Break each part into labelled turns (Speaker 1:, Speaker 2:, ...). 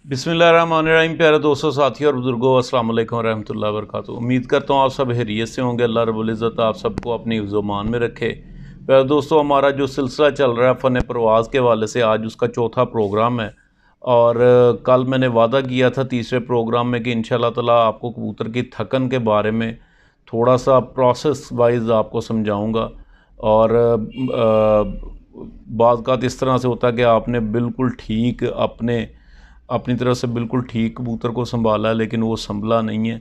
Speaker 1: बिस्मिल्लाहिर्रहमानिर्रहीम। प्यारे दोस्तों, साथियों और बुजुर्गों, अस्सलाम वालेकुम रहमतुल्लाहि व बरकातुहू। उम्मीद करता हूँ आप सब खैरियत से होंगे। अल्लाह रब्बुल इज़्ज़त आप सबको अपनी हिफ्ज़-ओ-मान में रखे। प्यारे दोस्तों, हमारा जो सिलसिला चल रहा है फ़न परवाज़ के हवाले से, आज उसका चौथा प्रोग्राम है। और कल मैंने वादा किया था तीसरे प्रोग्राम में कि इंशाअल्लाह ताला आपको कबूतर की थकन के बारे में थोड़ा सा प्रोसेस वाइज आपको समझाऊँगा। और बाज़ इस तरह से होता है कि आपने बिल्कुल ठीक अपनी तरफ से बिल्कुल ठीक कबूतर को संभाला है, लेकिन वो संभला नहीं है,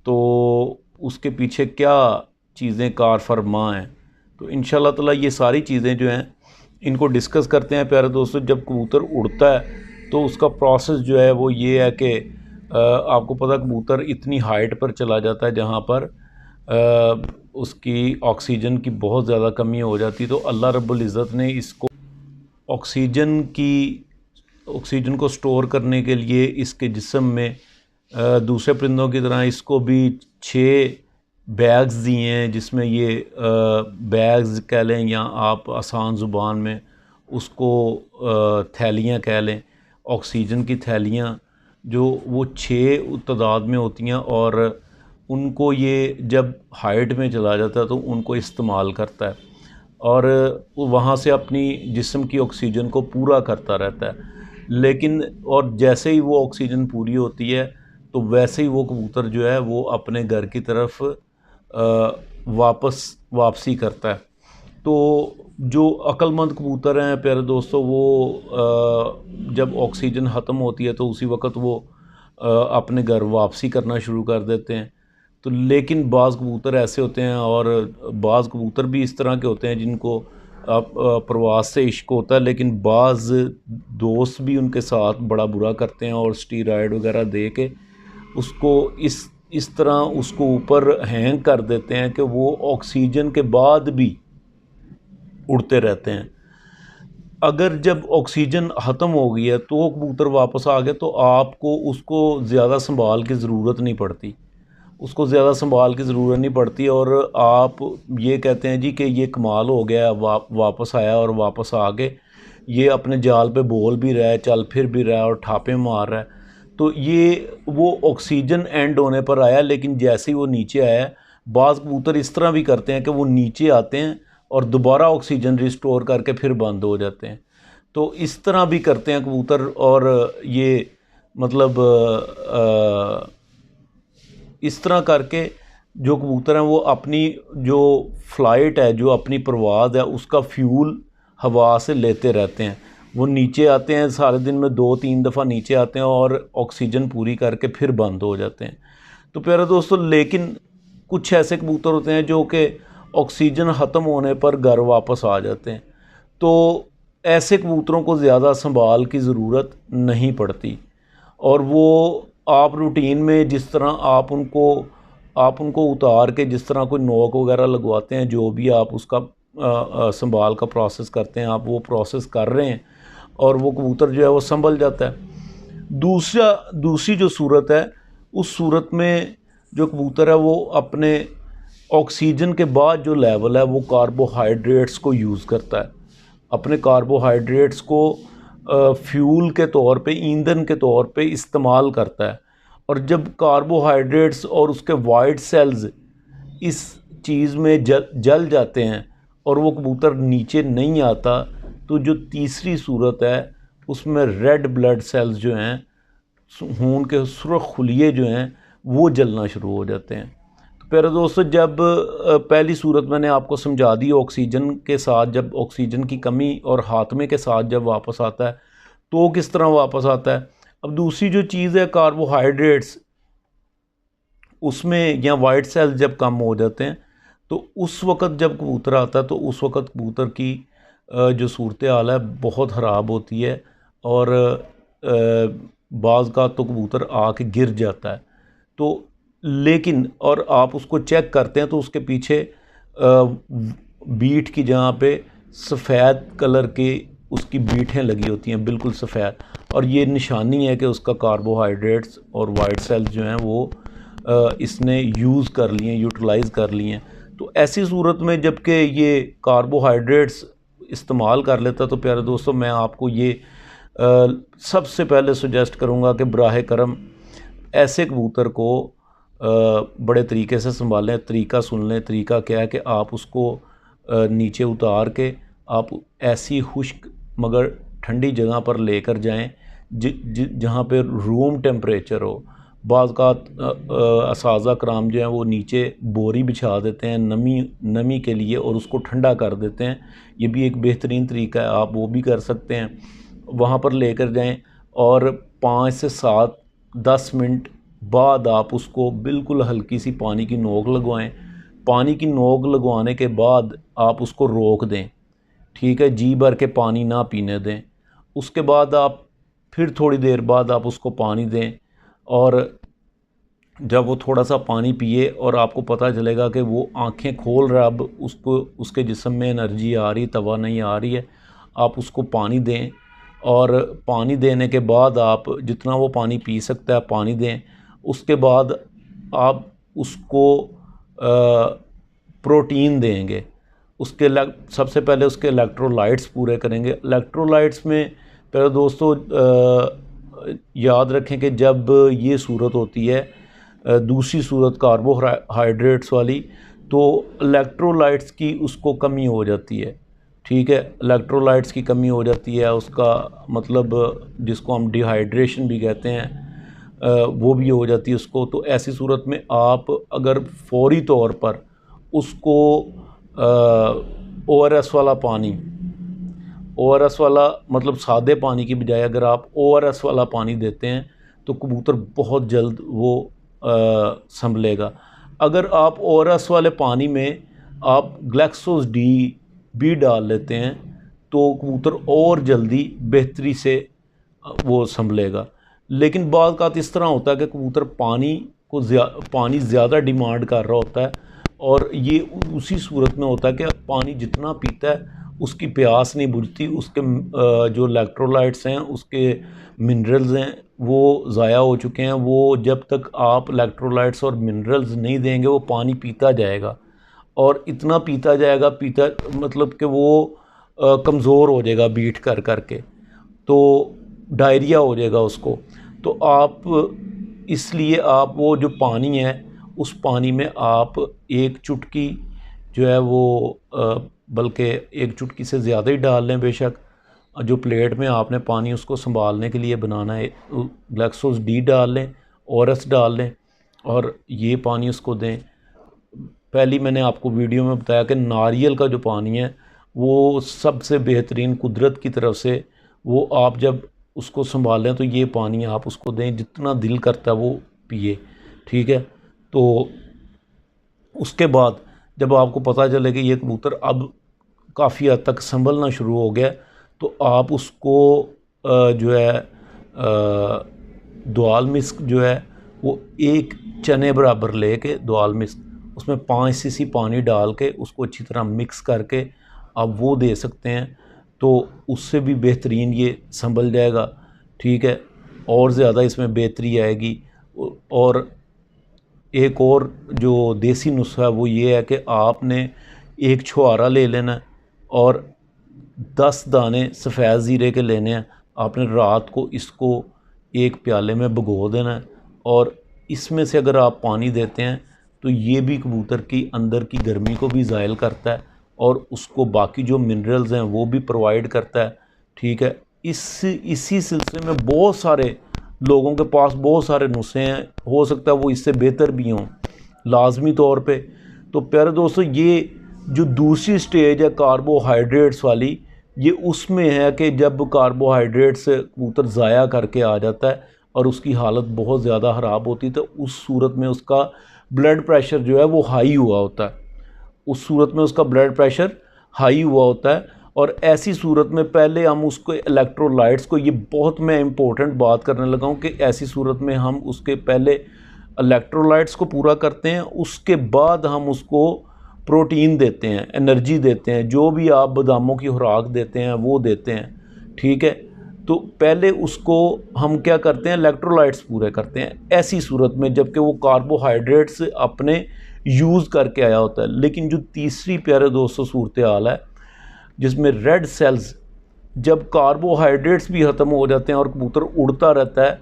Speaker 1: तो उसके पीछे क्या चीज़ें कार फरमा हैं। तो इंशाअल्लाह ताला ये सारी चीज़ें जो हैं इनको डिस्कस करते हैं। प्यारे दोस्तों, जब कबूतर उड़ता है तो उसका प्रोसेस जो है वो ये है कि आपको पता कबूतर इतनी हाइट पर चला जाता है जहाँ पर उसकी ऑक्सीजन की बहुत ज़्यादा कमी हो जाती है। तो अल्लाह रब्बुल इज़्ज़त ने इसको ऑक्सीजन को स्टोर करने के लिए इसके जिस्म में दूसरे परिंदों की तरह इसको भी 6 बैग्स दिए हैं, जिसमें ये बैग्स कह लें या आप आसान ज़ुबान में उसको थैलियाँ कह लें, ऑक्सीजन की थैलियाँ, जो वो 6 तादाद में होती हैं। और उनको ये जब हाइट में चला जाता है तो उनको इस्तेमाल करता है और वहाँ से अपनी जिस्म की ऑक्सीजन को पूरा करता रहता है। लेकिन और जैसे ही वो ऑक्सीजन पूरी होती है तो वैसे ही वो कबूतर जो है वो अपने घर की तरफ वापसी करता है। तो जो अक्लमंद कबूतर हैं प्यारे दोस्तों, वो जब ऑक्सीजन ख़त्म होती है तो उसी वक्त वो अपने घर वापसी करना शुरू कर देते हैं। तो लेकिन बाज़ कबूतर ऐसे होते हैं और बाज़ कबूतर भी इस तरह के होते हैं जिनको प्रवास से इश्क होता है, लेकिन बाज़ दोस्त भी उनके साथ बड़ा बुरा करते हैं और स्टीरॉयड वगैरह दे के उसको इस तरह उसको ऊपर हैंग कर देते हैं कि वो ऑक्सीजन के बाद भी उड़ते रहते हैं। अगर जब ऑक्सीजन ख़त्म हो गई है तो कबूतर वापस आ गया तो आपको उसको ज़्यादा संभाल की ज़रूरत नहीं पड़ती, और आप ये कहते हैं जी कि ये कमाल हो गया, वापस आया और वापस आके ये अपने जाल पे बोल भी रहा है, चल फिर भी रहा है और ठापे मार रहा है। तो ये वो ऑक्सीजन एंड होने पर आया, लेकिन जैसे ही वो नीचे आया, बाज़ कबूतर इस तरह भी करते हैं कि वो नीचे आते हैं और दोबारा ऑक्सीजन रिस्टोर करके फिर बंद हो जाते हैं। तो इस तरह भी करते हैं कबूतर। और ये मतलब इस तरह करके जो कबूतर हैं वो अपनी जो फ़्लाइट है, जो अपनी परवाज़ है, उसका फ्यूल हवा से लेते रहते हैं। वो नीचे आते हैं, सारे दिन में 2-3 दफ़ा नीचे आते हैं और ऑक्सीजन पूरी करके फिर बंद हो जाते हैं। तो प्यारे दोस्तों, लेकिन कुछ ऐसे कबूतर होते हैं जो कि ऑक्सीजन ख़त्म होने पर घर वापस आ जाते हैं। तो ऐसे कबूतरों को ज़्यादा संभाल की ज़रूरत नहीं पड़ती और वो आप रूटीन में जिस तरह आप उनको उतार के जिस तरह कोई नोक वगैरह लगवाते हैं, जो भी आप उसका संभाल का प्रोसेस करते हैं, आप वो प्रोसेस कर रहे हैं और वो कबूतर जो है वो संभल जाता है। दूसरी जो सूरत है, उस सूरत में जो कबूतर है वो अपने ऑक्सीजन के बाद जो लेवल है वो कार्बोहाइड्रेट्स को यूज़ करता है, अपने कार्बोहाइड्रेट्स को फ्यूल के तौर पे, ईंधन के तौर पे इस्तेमाल करता है। और जब कार्बोहाइड्रेट्स और उसके वाइट सेल्स इस चीज़ में जल जाते हैं और वो कबूतर नीचे नहीं आता, तो जो तीसरी सूरत है उसमें रेड ब्लड सेल्स जो हैं, खून के सुर्ख खुलिये जो हैं, वो जलना शुरू हो जाते हैं। तो प्यारे दोस्तों, जब पहली सूरत मैंने आपको समझा दी, ऑक्सीजन के साथ जब ऑक्सीजन की कमी और हाथमे के साथ जब वापस आता है तो किस तरह वापस आता है। अब दूसरी जो चीज़ है कार्बोहाइड्रेट्स, उसमें या वाइट सेल्स जब कम हो जाते हैं तो उस वक़्त जब कबूतर आता है तो उस वक़्त कबूतर की जो सूरत हाल है बहुत ख़राब होती है और बाज़ का तो कबूतर आके गिर जाता है। तो लेकिन और आप उसको चेक करते हैं तो उसके पीछे बीट की जगह पे सफ़ेद कलर की उसकी बीटें लगी होती हैं, बिल्कुल सफ़ेद, और ये निशानी है कि उसका कार्बोहाइड्रेट्स और वाइट सेल्स जो हैं वो इसने यूज़ कर लिए, यूटिलाइज़ कर लिए हैं। तो ऐसी सूरत में जबकि ये कार्बोहाइड्रेट्स इस्तेमाल कर लेता, तो प्यारे दोस्तों मैं आपको ये सबसे पहले सुजेस्ट करूँगा कि बराह करम ऐसे कबूतर को बड़े तरीके से संभालें। तरीका सुन लें। तरीका क्या है कि आप उसको नीचे उतार के आप ऐसी खुश्क मगर ठंडी जगह पर लेकर जाएं जहाँ पे रूम टेम्परेचर हो। बाज़ असाज़ा कराम जो हैं वो नीचे बोरी बिछा देते हैं नमी के लिए और उसको ठंडा कर देते हैं। ये भी एक बेहतरीन तरीका है, आप वो भी कर सकते हैं। वहाँ पर लेकर जाएं और 5 से 7-10 मिनट बाद आप उसको बिल्कुल हल्की सी पानी की नोक लगवाएं। पानी की नोक लगवाने के बाद आप उसको रोक दें, ठीक है, जी भर के पानी ना पीने दें। उसके बाद आप फिर थोड़ी देर बाद आप उसको पानी दें और जब वो थोड़ा सा पानी पिए और आपको पता चलेगा कि वो आंखें खोल रहा है, अब उसको उसके जिस्म में एनर्जी आ रही, तवा नहीं आ रही है, आप उसको पानी दें। और पानी देने के बाद आप जितना वो पानी पी सकता है पानी दें। उसके बाद आप उसको प्रोटीन देंगे। उसके सबसे पहले उसके इलेक्ट्रोलाइट्स पूरे करेंगे। इलेक्ट्रोलाइट्स में पहले दोस्तों याद रखें कि जब ये सूरत होती है दूसरी सूरत कार्बोहाइड्रेट्स वाली, तो इलेक्ट्रोलाइट्स की उसको कमी हो जाती है, ठीक है, इलेक्ट्रोलाइट्स की कमी हो जाती है। उसका मतलब जिसको हम डिहाइड्रेशन भी कहते हैं वो भी हो जाती है उसको। तो ऐसी सूरत में आप अगर फौरी तौर पर उसको ORS वाला पानी, ORS वाला मतलब सादे पानी की बजाय अगर आप ORS वाला पानी देते हैं तो कबूतर बहुत जल्द वो संभलेगा। अगर आप ORS वाले पानी में आप ग्लैक्सोस डी भी डाल लेते हैं तो कबूतर और जल्दी बेहतरी से वो संभलेगा। लेकिन बाद का इस तरह होता है कि कबूतर पानी ज़्यादा डिमांड कर रहा होता है और ये उसी सूरत में होता है कि पानी जितना पीता है उसकी प्यास नहीं बुझती, उसके जो इलेक्ट्रोलाइट्स हैं, उसके मिनरल्स हैं, वो ज़ाया हो चुके हैं। वो जब तक आप इलेक्ट्रोलाइट्स और मिनरल्स नहीं देंगे वो पानी पीता जाएगा और इतना पीता जाएगा, पीता मतलब कि वो कमज़ोर हो जाएगा बीट कर कर के, तो डायरिया हो जाएगा उसको। तो आप इसलिए आप वो जो पानी है उस पानी में आप एक चुटकी जो है वो बल्कि एक चुटकी से ज़्यादा ही डाल लें बेशक। जो प्लेट में आपने पानी उसको संभालने के लिए बनाना है, ग्लैक्सोस डी डाल लें, ORS डाल लें और ये पानी उसको दें। पहली मैंने आपको वीडियो में बताया कि नारियल का जो पानी है वो सबसे बेहतरीन कुदरत की तरफ से, वो आप जब उसको संभालें तो ये पानी आप उसको दें, जितना दिल करता है वो पिए, ठीक है। तो उसके बाद जब आपको पता चले कि ये कबूतर अब काफ़ी हद तक संभलना शुरू हो गया तो आप उसको जो है दुआल मिस्क जो है वो 1 चने बराबर लेके दुआल मिस्क उसमें 5 सीसी पानी डाल के उसको अच्छी तरह मिक्स करके आप वो दे सकते हैं। तो उससे भी बेहतरीन ये संभल जाएगा, ठीक है, और ज़्यादा इसमें बेहतरी आएगी। और एक और जो देसी नुस्खा है वो ये है कि आपने एक छुहारा ले लेना और 10 दाने सफ़ेद ज़ीरे के लेने हैं। आपने रात को इसको एक प्याले में भिगो देना है और इसमें से अगर आप पानी देते हैं तो ये भी कबूतर की अंदर की गर्मी को भी ज़ायल करता है और उसको बाकी जो मिनरल्स हैं वो भी प्रोवाइड करता है, ठीक है। इसी सिलसिले में बहुत सारे लोगों के पास बहुत सारे नुस्खे हैं, हो सकता है वो इससे बेहतर भी हों लाजमी तौर पे। तो प्यारे दोस्तों, ये जो दूसरी स्टेज है कार्बोहाइड्रेट्स वाली, ये उसमें है कि जब कार्बोहाइड्रेट्स कबूतर ज़ाया करके आ जाता है और उसकी हालत बहुत ज़्यादा ख़राब होती है, तो उस सूरत में उसका ब्लड प्रेशर जो है वो हाई हुआ होता है। उस सूरत में उसका ब्लड प्रेशर हाई हुआ होता है और ऐसी सूरत में पहले हम उसको इलेक्ट्रोलाइट्स को, ये बहुत मैं इम्पोर्टेंट बात करने लगा हूँ कि ऐसी सूरत में हम उसके पहले इलेक्ट्रोलाइट्स को पूरा करते हैं, उसके बाद हम उसको प्रोटीन देते हैं, एनर्जी देते हैं, जो भी आप बादामों की खुराक देते हैं वो देते हैं, ठीक है। तो पहले उसको हम क्या करते हैं, इलेक्ट्रोलाइट्स पूरे करते हैं ऐसी सूरत में जबकि वो कार्बोहाइड्रेट्स अपने यूज़ करके आया होता है। लेकिन जो तीसरी प्यारे दोस्तों सूरत हाल है जिसमें रेड सेल्स जब कार्बोहाइड्रेट्स भी ख़त्म हो जाते हैं और कबूतर उड़ता रहता है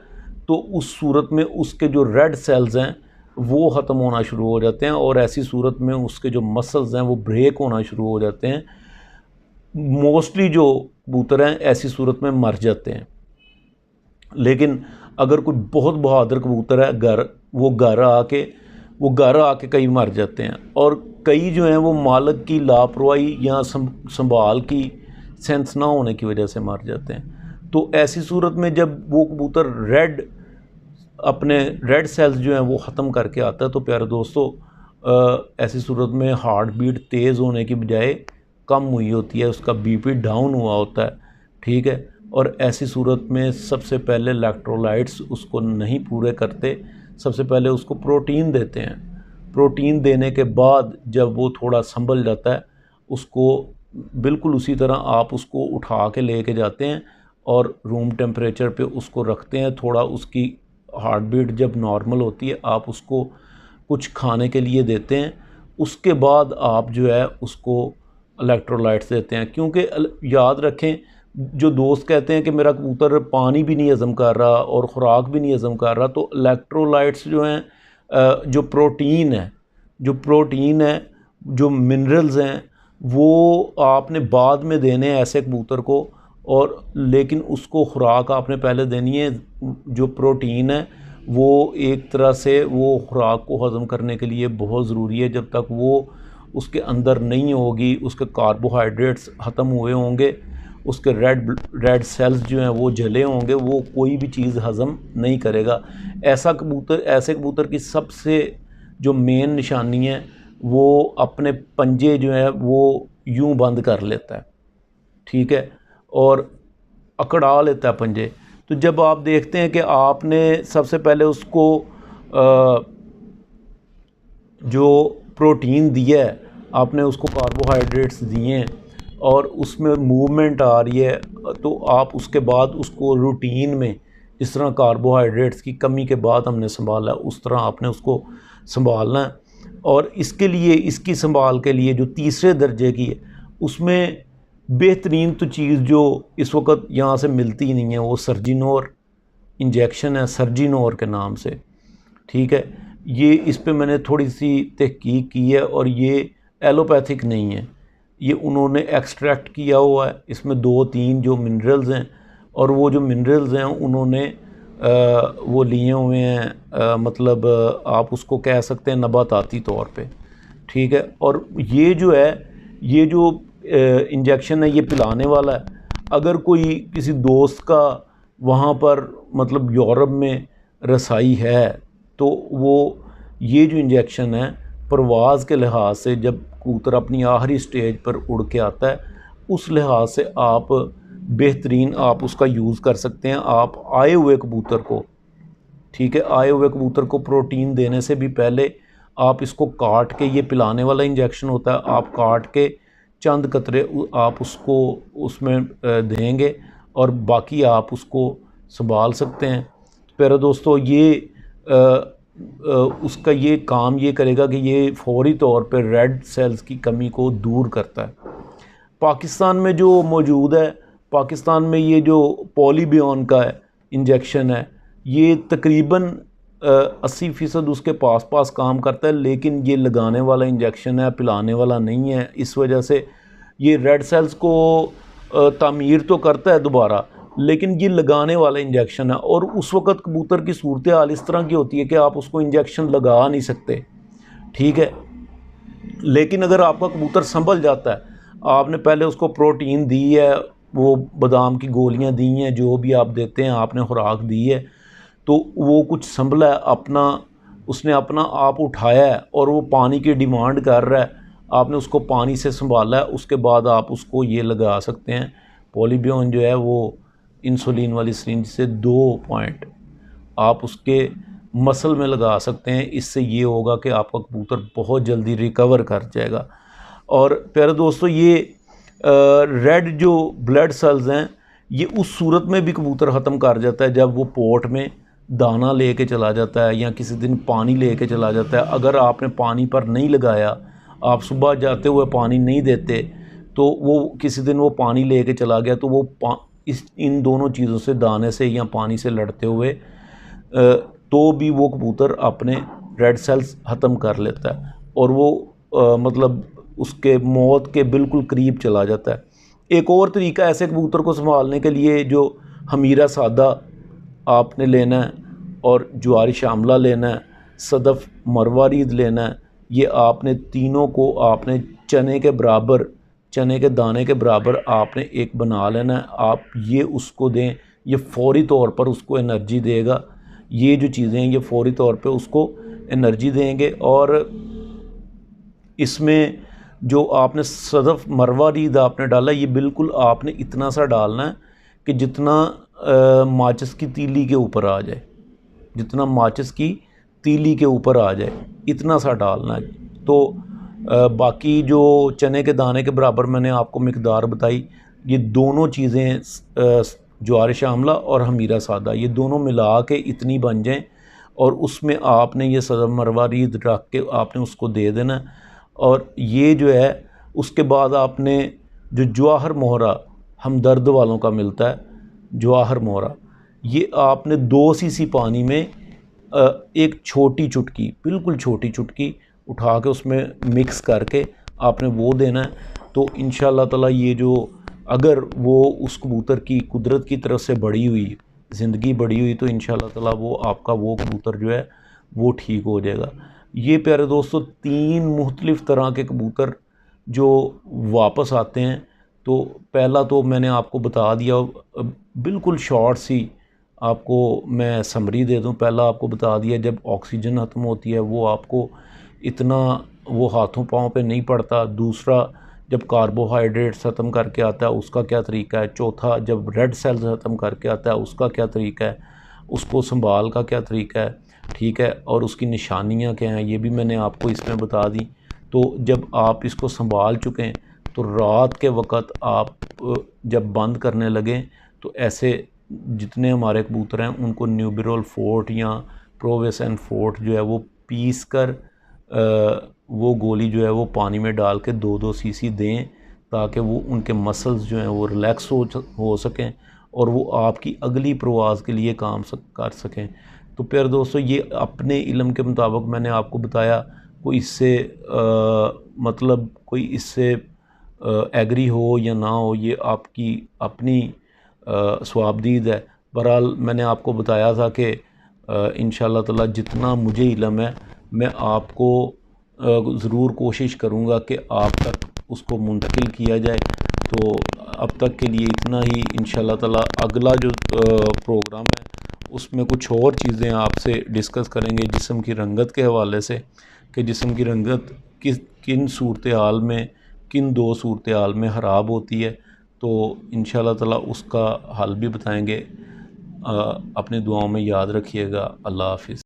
Speaker 1: तो उस सूरत में उसके जो रेड सेल्स हैं वो ख़त्म होना शुरू हो जाते हैं और ऐसी सूरत में उसके जो मसल्स हैं वो ब्रेक होना शुरू हो जाते हैं। मोस्टली जो कबूतर हैं ऐसी सूरत में मर जाते हैं। लेकिन अगर कोई बहुत बहादुर कबूतर है वो घर आके कई मर जाते हैं और कई जो हैं वो मालिक की लापरवाही या संभाल की सेंस ना होने की वजह से मर जाते हैं। तो ऐसी सूरत में जब वो कबूतर अपने रेड सेल्स जो हैं वो ख़त्म करके आता है तो प्यारे दोस्तों ऐसी सूरत में हार्ट बीट तेज़ होने की बजाय कम हुई होती है, उसका बीपी डाउन हुआ होता है, ठीक है। और ऐसी सूरत में सबसे पहले इलेक्ट्रोलाइट्स उसको नहीं पूरे करते, सबसे पहले उसको प्रोटीन देते हैं। प्रोटीन देने के बाद जब वो थोड़ा संभल जाता है उसको बिल्कुल उसी तरह आप उसको उठा के लेके जाते हैं और रूम टेम्परेचर पे उसको रखते हैं। थोड़ा उसकी हार्ट बीट जब नॉर्मल होती है आप उसको कुछ खाने के लिए देते हैं, उसके बाद आप जो है उसको इलेक्ट्रोलाइट्स देते हैं। क्योंकि याद रखें, जो दोस्त कहते हैं कि मेरा कबूतर पानी भी नहीं हज़म कर रहा और ख़ुराक भी नहीं हज़म कर रहा, तो इलेक्ट्रोलाइट्स जो हैं जो प्रोटीन है जो मिनरल्स हैं वो आपने बाद में देने हैं ऐसे कबूतर को, और लेकिन उसको ख़ुराक आपने पहले देनी है। जो प्रोटीन है वो एक तरह से वो ख़ुराक को हज़म करने के लिए बहुत ज़रूरी है। जब तक वो उसके अंदर नहीं होगी, उसके कार्बोहाइड्रेट्स ख़त्म हुए होंगे, उसके रेड सेल्स जो हैं वो जले होंगे, वो कोई भी चीज़ हज़म नहीं करेगा। ऐसे कबूतर की सबसे जो मेन निशानी है वो अपने पंजे जो है वो यूं बंद कर लेता है, ठीक है, और अकड़ा लेता है पंजे। तो जब आप देखते हैं कि आपने सबसे पहले उसको जो प्रोटीन दिया है, आपने उसको कार्बोहाइड्रेट्स दिए हैं और उसमें मूवमेंट आ रही है, तो आप उसके बाद उसको रूटीन में जिस तरह कार्बोहाइड्रेट्स की कमी के बाद हमने संभाला उस तरह आपने उसको संभालना है। और इसके लिए, इसकी संभाल के लिए जो तीसरे दर्जे की है उसमें बेहतरीन तो चीज़ जो इस वक्त यहाँ से मिलती ही नहीं है वो सर्जिनोर इंजेक्शन है, सर्जिनोर के नाम से, ठीक है। ये इस पे मैंने थोड़ी सी तहकीक की है और ये एलोपैथिक नहीं है, ये उन्होंने एक्सट्रैक्ट किया हुआ है। इसमें 2-3 जो मिनरल्स हैं और वो जो मिनरल्स हैं उन्होंने वो लिए हुए हैं, मतलब आप उसको कह सकते हैं नबाताती तौर पे, ठीक है। और ये जो इंजेक्शन है ये पिलाने वाला है। अगर कोई किसी दोस्त का वहाँ पर मतलब यूरोप में रसाई है तो वो ये जो इंजेक्शन है परवाज़ के लिहाज से, जब कबूतर अपनी आखिरी स्टेज पर उड़ के आता है उस लिहाज से आप बेहतरीन आप उसका यूज़ कर सकते हैं। आप आए हुए कबूतर को, ठीक है, आए हुए कबूतर को प्रोटीन देने से भी पहले आप इसको काट के, ये पिलाने वाला इंजेक्शन होता है, आप काट के चंद कतरे आप उसको उसमें देंगे और बाकी आप उसको संभाल सकते हैं। प्यारे दोस्तों, ये उसका ये काम ये करेगा कि ये फौरी तौर पर रेड सेल्स की कमी को दूर करता है। पाकिस्तान में जो मौजूद है, पाकिस्तान में ये जो पॉलीबियन का इंजेक्शन है ये तकरीबन 80% उसके पास काम करता है, लेकिन ये लगाने वाला इंजेक्शन है, पिलाने वाला नहीं है। इस वजह से ये रेड सेल्स को तामीर तो करता है दोबारा, लेकिन ये लगाने वाला इंजेक्शन है। और उस वक़्त कबूतर की सूरत हाल इस तरह की होती है कि आप उसको इंजेक्शन लगा नहीं सकते, ठीक है। लेकिन अगर आपका कबूतर संभल जाता है, आपने पहले उसको प्रोटीन दी है, वो बादाम की गोलियां दी हैं, जो भी आप देते हैं आपने खुराक दी है, तो वो कुछ संभला है, उसने अपना आप उठाया है और वो पानी की डिमांड कर रहा है, आपने उसको पानी से संभाला है, उसके बाद आप उसको ये लगा सकते हैं। पॉलीबियन जो है वो इंसुलिन वाली सिरिंज से 2 पॉइंट आप उसके मसल में लगा सकते हैं। इससे ये होगा कि आपका कबूतर बहुत जल्दी रिकवर कर जाएगा। और प्यारे दोस्तों, ये रेड जो ब्लड सेल्स हैं ये उस सूरत में भी कबूतर ख़त्म कर जाता है जब वो पोर्ट में दाना लेके चला जाता है या किसी दिन पानी लेके चला जाता है। अगर आपने पानी पर नहीं लगाया, आप सुबह जाते हुए पानी नहीं देते, तो वो किसी दिन वो पानी लेके चला गया तो वो इन दोनों चीज़ों से, दाने से या पानी से लड़ते हुए तो भी वो कबूतर अपने रेड सेल्स ख़त्म कर लेता है और वो मतलब उसके मौत के बिल्कुल करीब चला जाता है। एक और तरीका ऐसे कबूतर को संभालने के लिए, जो हमीरा सादा आपने लेना है और ज्वारी शामला लेना है, सदफ़ मरवारीद लेना है। ये आपने तीनों को आपने चने के बराबर, चने के दाने के बराबर आपने एक बना लेना है। आप ये उसको दें, ये फ़ौरी तौर पर उसको एनर्जी देगा। ये जो चीज़ें हैं ये फ़ौरी तौर पे उसको एनर्जी देंगे। और इसमें जो आपने सदफ़ मरवारीद आपने डाला, ये बिल्कुल आपने इतना सा डालना है कि जितना माचिस की तीली के ऊपर आ जाए, जितना माचिस की तीली के ऊपर आ जाए इतना सा डालना है। तो बाकी जो चने के दाने के बराबर मैंने आपको मिकदार बताई, ये दोनों चीज़ें ज्वार शामला और हमीरा सादा, ये दोनों मिला के इतनी बन जाएं और उसमें आपने ये सदफ़ मरवारीद रख के आपने उसको दे देना। और ये जो है उसके बाद आपने जो जवाहर मोहरा हमदर्द वालों का मिलता है, जवाहर मोहरा, ये आपने 2 सीसी पानी में एक छोटी चुटकी, बिल्कुल छोटी चुटकी उठा के उसमें मिक्स करके आपने वो देना है। तो इंशाअल्लाह ताला ये जो, अगर वो उस कबूतर की कुदरत की तरफ से बड़ी हुई ज़िंदगी बड़ी हुई, तो इंशाअल्लाह ताला वो आपका वो कबूतर जो है वो ठीक हो जाएगा। ये प्यारे दोस्तों 3 मुख्तलिफ़ तरह के कबूतर जो वापस आते हैं। तो पहला तो मैंने आपको बता दिया, बिल्कुल शॉर्ट सी आपको मैं समरी दे दूं। पहला आपको बता दिया, जब ऑक्सीजन ख़त्म होती है वो आपको इतना वो हाथों पाँव पे नहीं पड़ता। दूसरा, जब कार्बोहाइड्रेट्स ख़त्म करके आता है उसका क्या तरीका है। चौथा, जब रेड सेल्स ख़त्म करके आता है उसका क्या तरीका है, उसको संभाल का क्या तरीका है, ठीक है। और उसकी निशानियाँ क्या हैं ये भी मैंने आपको इसमें बता दी। तो जब आप इसको संभाल चुकें तो रात के वक़्त आप जब बंद करने लगें तो ऐसे जितने हमारे कबूतर हैं उनको न्यूबिरोल फोर्ट या प्रोवेसन फोर्ट जो है वो पीस कर वो गोली जो है वो पानी में डाल के 2-2 सीसी दें, ताकि वो उनके मसल्स जो हैं वो रिलैक्स हो सकें और वो आपकी अगली प्रवास के लिए काम कर सकें। तो प्यारे दोस्तों, ये अपने इल्म के मुताबिक मैंने आपको बताया। कोई इससे मतलब कोई इससे एग्री हो या ना हो, ये आपकी अपनी स्वाबदीद है। बहरहाल मैंने आपको बताया था कि इंशाअल्लाह ताला जितना मुझे इल्म है मैं आपको ज़रूर कोशिश करूँगा कि आप तक उसको मुंतकिल किया जाए। तो अब तक के लिए इतना ही। इंशाअल्लाह ताला अगला जो प्रोग्राम है उसमें कुछ और चीज़ें आपसे डिस्कस करेंगे जिस्म की रंगत के हवाले से, कि जिस्म की रंगत किन सूरत हाल में, किन 2 सूरत हाल में ख़राब होती है। तो इंशाअल्लाह ताला उसका हल भी बताएंगे। अपनी दुआओं में याद रखिएगा। अल्लाह हाफ़िज़।